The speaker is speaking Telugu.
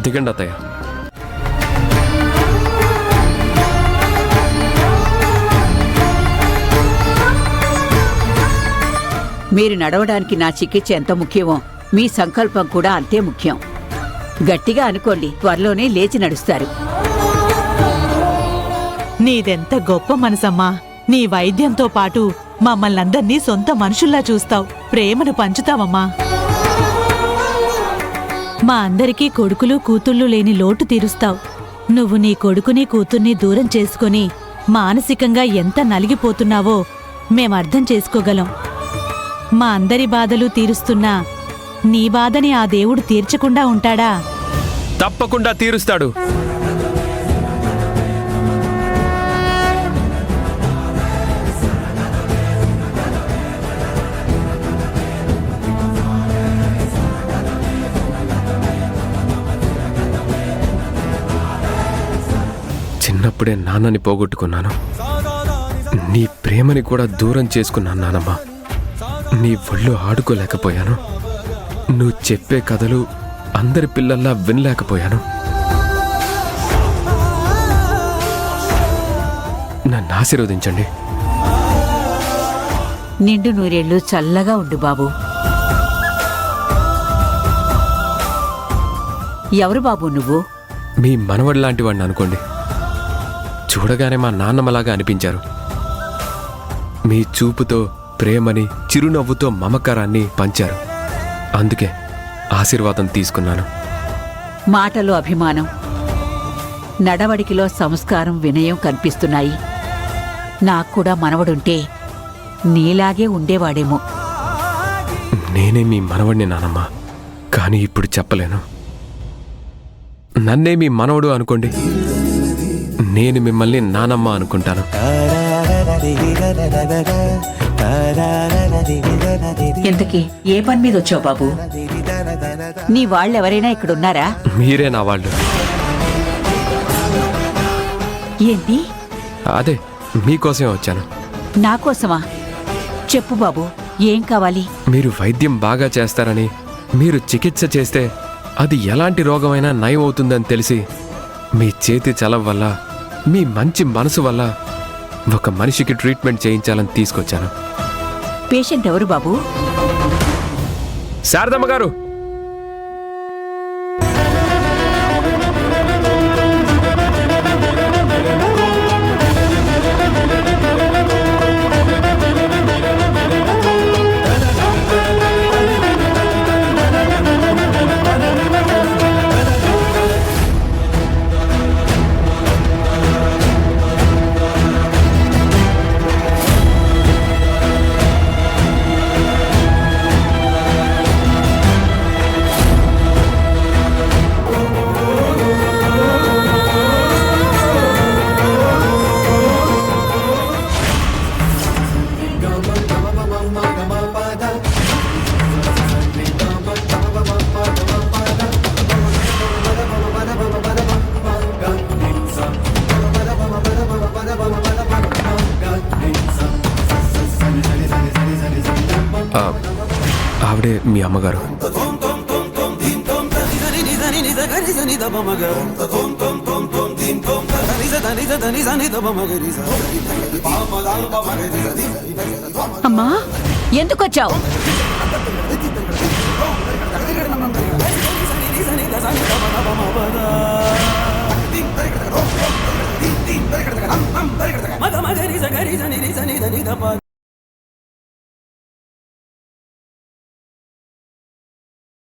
దిగండి అత్తయ్య. మీరు నడవడానికి నా చికిత్స ఎంత ముఖ్యమో మీ సంకల్పం కూడా అంతే ముఖ్యం. గట్టిగా అనుకోండి, త్వరలోనే లేచి నడుస్తారు. నీదెంత గొప్ప మనసమ్మా. నీ వైద్యంతో పాటు మమ్మల్నందర్నీ సొంత మనుషుల్లా చూస్తావు, ప్రేమను పంచుతావమ్మా. మా అందరికీ కొడుకులు కూతుళ్ళు లేని లోటు తీరుస్తావు. నువ్వు నీ కొడుకుని కూతుర్ని దూరం చేసుకుని మానసికంగా ఎంత నలిగిపోతున్నావో మేమర్థం చేసుకోగలం. మా అందరి బాధలు తీరుస్తున్నా నీ బాధని ఆ దేవుడు తీర్చకుండా ఉంటాడా? తప్పకుండా తీరుస్తాడు. చిన్నప్పుడే నాన్నని పోగొట్టుకున్నాను. నీ ప్రేమని కూడా దూరం చేసుకున్నాను నానమ్మ. నీ ఒళ్ళు ఆడుకోలేకపోయాను. నువ్వు చెప్పే కథలు అందరి పిల్లల్లా వినలేకపోయాను. నన్ను ఆశీర్వదించండి. నిండు నూరేళ్లు చల్లగా ఉండు బాబు. ఎవరు బాబు నువ్వు? మీ మనవడి లాంటి వాడిని అనుకోండి. చూడగానే మా నాన్నమ్మలాగా అనిపించారు. మీ చూపుతో ప్రేమని, చిరునవ్వుతో మమకారాన్ని పంచారు. అందుకే ఆశీర్వాదం తీసుకున్నాను. మాటలో అభిమానం, నడవడికిలో సంస్కారం, వినయం కనిపిస్తున్నాయి. నాకు కూడా మనవడుంటే నీలాగే ఉండేవాడేమో. నేనే మీ మనవడిని నానమ్మ, కానీ ఇప్పుడు చెప్పలేను. నన్నే మీ మనవడు అనుకోండి, నేను మిమ్మల్ని నానమ్మ అనుకుంటాను. ఇంతకీ ఏ పని మీద వచ్చావు బాబు? నీ వాళ్ళెవరైనా ఇక్కడున్నారా? మీరే నా వాళ్ళు. ఏంటి? అదే మీకోసమే వచ్చాను. నాకోసమా? చెప్పు బాబు, ఏం కావాలి? మీరు వైద్యం బాగా చేస్తారని, మీరు చికిత్స చేస్తే అది ఎలాంటి రోగమైనా నయం అవుతుందని తెలిసి, మీ చేతి చలవ వల్ల, మీ మంచి మనసు వల్ల ఒక మనిషికి ట్రీట్మెంట్ చేయించాలని తీసుకొచ్చాను. పేషెంట్ ఎవరు బాబు? శారదమ్మ గారు. ఆవిడే మీ అమ్మగారు. అమ్మా, ఎందుకొచ్చావు?